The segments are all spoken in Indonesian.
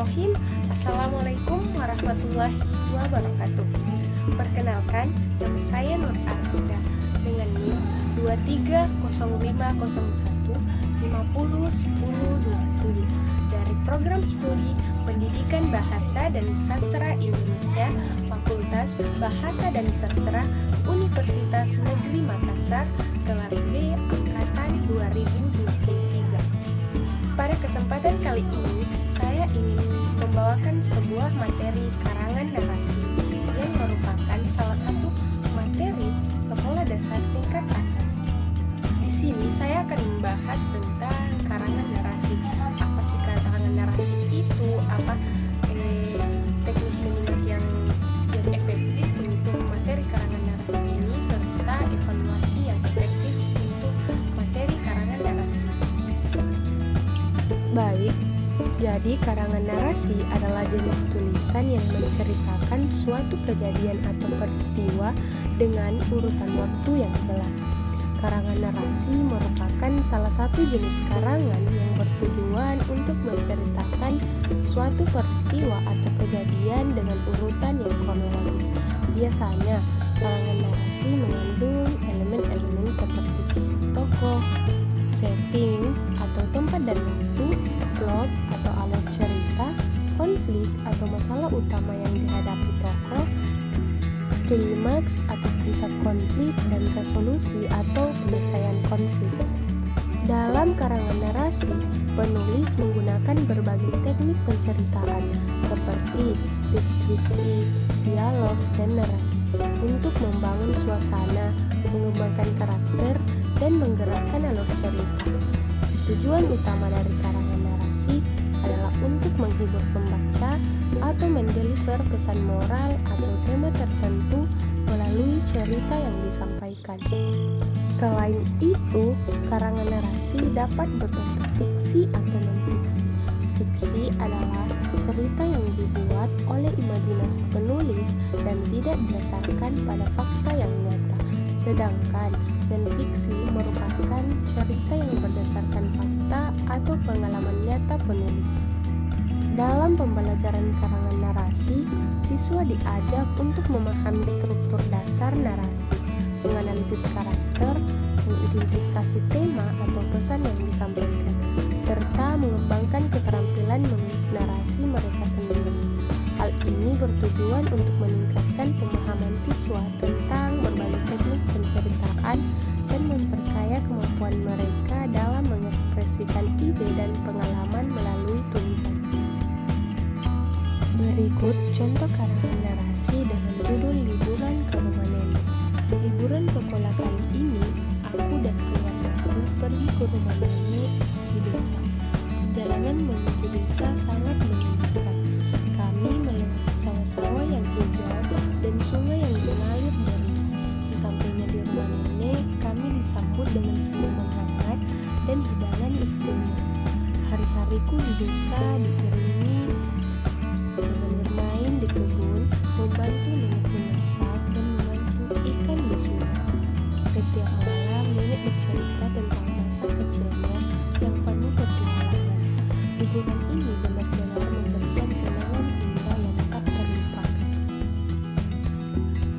Bismillahirrahmanirrahim. Assalamualaikum warahmatullahi wabarakatuh. Perkenalkan, nama saya Nur Arsda dengan NIM 230501501027 dari Program Studi Pendidikan Bahasa dan Sastra Indonesia, Fakultas Bahasa dan Sastra Universitas Negeri Makassar, kelas B angkatan 2023. Pada kesempatan kali ini, saya ingin membawakan sebuah materi karangan narasi yang merupakan salah satu materi sekolah dasar tingkat atas. Di sini saya akan membahas tentang karangan narasi. Apa sih karangan narasi itu? Apa teknik-teknik yang efektif untuk materi karangan narasi ini, serta evaluasi yang efektif untuk materi karangan narasi. Baik, jadi karangan narasi adalah jenis tulisan yang menceritakan suatu kejadian atau peristiwa dengan urutan waktu yang jelas. Karangan narasi merupakan salah satu jenis karangan yang bertujuan untuk menceritakan suatu peristiwa atau kejadian dengan urutan yang kronologis. Biasanya, karangan narasi mengandung elemen-elemen seperti tokoh, setting atau tempat dan waktu, plot atau alur cerita, konflik atau masalah utama yang dihadapi tokoh, klimaks atau puncak konflik, dan resolusi atau penyelesaian konflik. Dalam karangan narasi, penulis menggunakan berbagai teknik penceritaan seperti deskripsi, dialog, dan narasi untuk membangun suasana, mengembangkan karakter, dan menggerakkan alur cerita. Tujuan utama dari karangan narasi adalah untuk menghibur pembaca atau mendeliver pesan moral atau tema tertentu melalui cerita yang disampaikan. Selain itu, karangan narasi dapat berbentuk fiksi atau non-fiksi. Fiksi adalah cerita yang dibuat oleh imajinasi penulis dan tidak berdasarkan pada fakta yang nyata. Sedangkan non-fiksi merupakan cerita yang berdasarkan fakta atau pengalaman nyata penulis. Dalam pembelajaran karangan narasi, siswa diajak untuk memahami struktur dasar narasi, menganalisis karakter, mengidentifikasi tema atau pesan yang disampaikan, serta mengembangkan keterampilan menulis narasi mereka sendiri. Hal ini bertujuan untuk meningkatkan pemahaman siswa tentang berbagai teknik penceritaan dan memperkaya kemampuan mereka dalam mengekspresikan ide dan pengalaman melalui tulisan. Berikut contoh karangan narasi dengan judul Liburan ke Rumah Nenek. Liburan sekolah kali ini, aku dan keluargaku pergi ke rumah nenek di desa. Perjalanan menuju desa sangat menyenangkan. Kami melewati sawah-sawah yang hijau dan sungai yang mengalir dari. Sesampainya di rumah nenek, kami disambut dengan senyuman hangat dan hidangan istimewa. Hari-hariku di desa diiringi dengan bermain di kebun, membantu nenek memasak dan memancing ikan di sungai. Setiap malam nenek bercerita tentang masa kecilnya yang penuh petualangan. Liburan ini benar-benar memberikan kenangan indah yang tak terlupakan.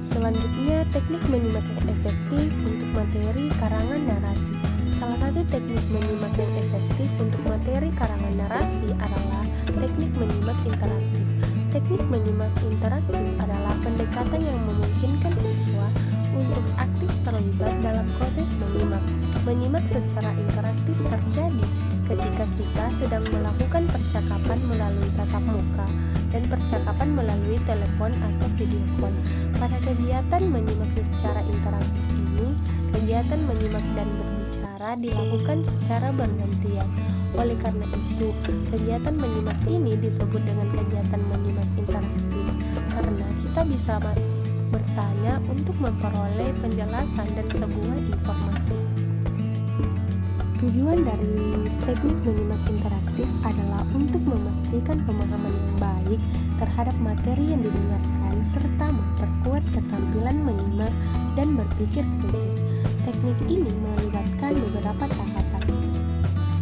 Selanjutnya, teknik menyimak yang efektif untuk materi karangan narasi. Salah satu teknik menyimak yang efektif untuk materi karangan narasi adalah teknik menyimak interaktif. Teknik menyimak interaktif adalah pendekatan yang memungkinkan siswa untuk aktif terlibat dalam proses menyimak. Menyimak secara interaktif terjadi ketika kita sedang melakukan percakapan melalui tatap muka dan percakapan melalui telepon atau video call. Pada kegiatan menyimak secara interaktif ini, kegiatan menyimak dan berbicara dilakukan secara bergantian. Oleh karena itu, kegiatan menyimak ini disebut dengan kegiatan menyimak interaktif karena kita bisa bertanya untuk memperoleh penjelasan dan sebuah informasi. Tujuan dari teknik menyimak interaktif adalah untuk memastikan pemahaman yang baik terhadap materi yang didengarkan serta memperkuat keterampilan menyimak dan berpikir kritis. Teknik ini melibatkan beberapa tahapan.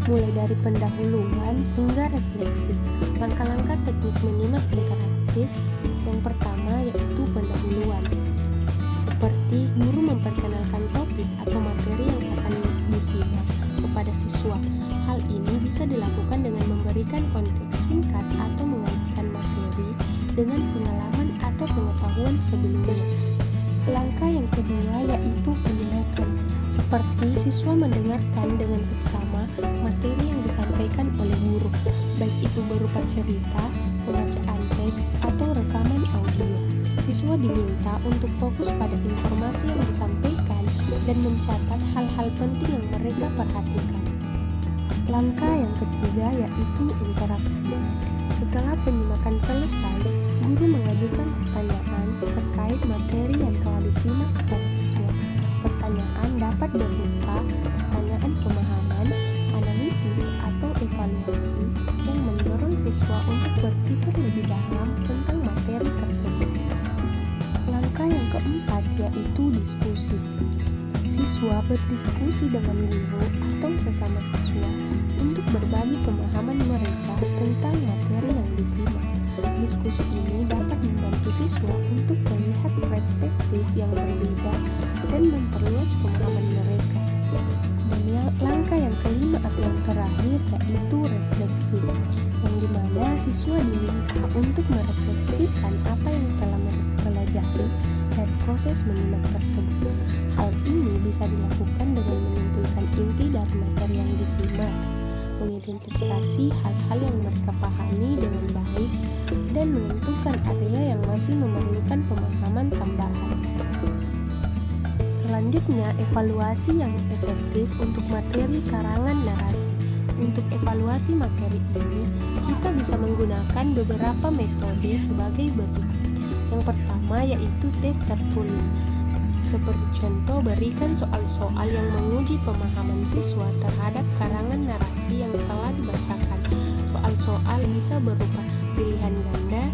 mulai dari pendahuluan hingga refleksi. Langkah-langkah teknik menyimak interaktif yang pertama yaitu pendahuluan. Seperti guru memperkenalkan topik atau materi yang akan disimak kepada siswa. Hal ini bisa dilakukan dengan memberikan konteks singkat atau mengaitkan materi dengan pengalaman atau pengetahuan sebelumnya. Langkah yang kedua yaitu penyimakan. Seperti siswa mendengarkan dengan seksama materi yang disampaikan oleh guru, baik itu berupa cerita, pembacaan teks, atau rekaman audio. Siswa diminta untuk fokus pada informasi yang disampaikan dan mencatat hal-hal penting yang mereka perhatikan. Langkah yang ketiga yaitu interaksi. Setelah penyimakan selesai, guru mengajukan pertanyaan terkait materi yang telah disimak kepada siswa. Pertanyaan dapat berupa pertanyaan pemahaman, analisis, atau evaluasi yang mendorong siswa untuk berpikir lebih dalam tentang materi tersebut. Langkah yang keempat yaitu diskusi. Siswa berdiskusi dengan guru atau sesama siswa untuk berbagi pemahaman mereka tentang materi yang disimak. Diskusi ini dapat membantu siswa untuk melihat perspektif yang berbeda dan memperluas pemahaman mereka. Dan langkah yang kelima atau yang terakhir yaitu refleksi, yang dimana siswa diminta untuk merefleksikan apa yang telah mereka pelajari dari proses menyimak tersebut. Hal ini bisa dilakukan dengan menyimpulkan inti dari materi yang disimak, mengidentifikasi hal-hal yang mereka pahami dengan baik, dan menentukan area yang masih memerlukan pemahaman tambahan. Selanjutnya, evaluasi yang efektif untuk materi karangan narasi. Untuk evaluasi materi ini, kita bisa menggunakan beberapa metode sebagai berikut. Yang pertama yaitu tes tertulis. Seperti contoh, berikan soal-soal yang menguji pemahaman siswa terhadap karangan narasi yang telah dibacakan. Soal-soal bisa berupa pilihan ganda,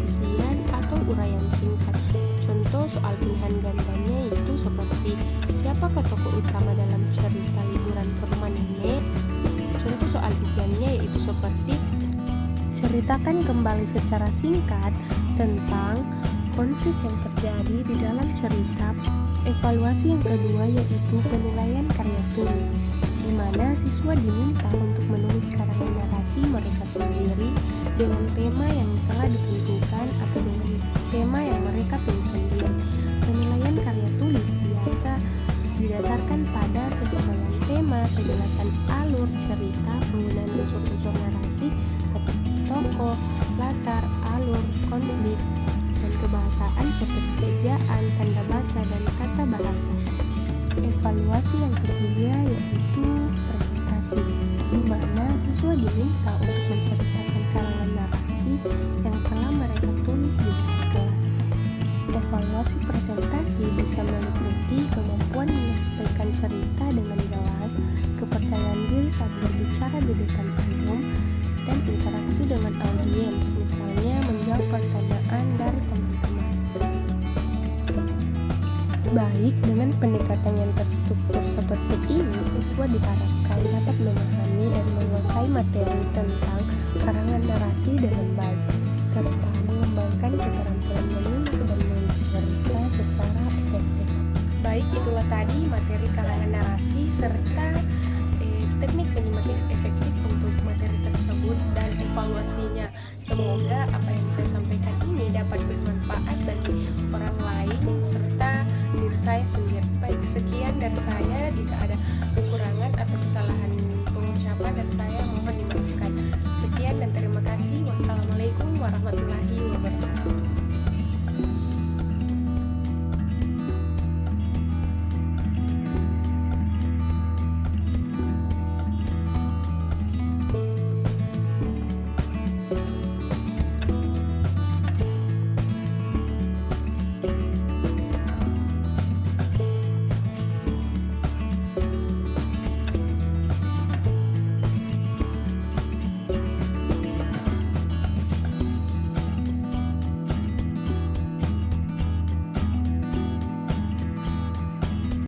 isian, atau uraian singkat. Contoh soal pilihan gandanya itu seperti siapakah tokoh utama dalam cerita Liburan ke Rumah Nenek. Contoh soal isiannya yaitu seperti ceritakan kembali secara singkat tentang konflik yang terjadi di dalam cerita. Evaluasi yang kedua yaitu penilaian karya tulis, di mana siswa diminta untuk menulis karangan narasi mereka sendiri dengan tema yang telah ditentukan atau dengan tema yang mereka pilih sendiri. Penilaian karya tulis biasa didasarkan pada kesesuaian tema, penjelasan alur cerita, penggunaan unsur-unsur narasi seperti tokoh, latar, alur, konflik, dan kebahasaan seperti ejaan, tanda baca, dan kata bahasa. Evaluasi yang ketiga yaitu presentasi, di mana siswa diminta untuk menceritakan karangan narasi yang telah mereka tulis di kelas. Evaluasi presentasi bisa meliputi kemampuan menyampaikan cerita dengan jelas, kepercayaan diri saat berbicara di depan umum, dan interaksi dengan audiens, misalnya menjawab pertanyaan dari teman-teman. Baik, dengan pendekatan yang terstruktur seperti ini, siswa diharapkan dapat memahami dan menguasai materi tentang karangan narasi dengan baik, serta mengembangkan keterampilan menyimak dan menulis cerita secara efektif. Baik, itulah tadi materi karangan narasi serta teknik penyimak yang efektif untuk materi tersebut dan evaluasinya. Semoga apa yang saya sampaikan ini dapat bermanfaat bagi orang lain serta diri saya sendiri. Baik, sekian dari saya. Jika ada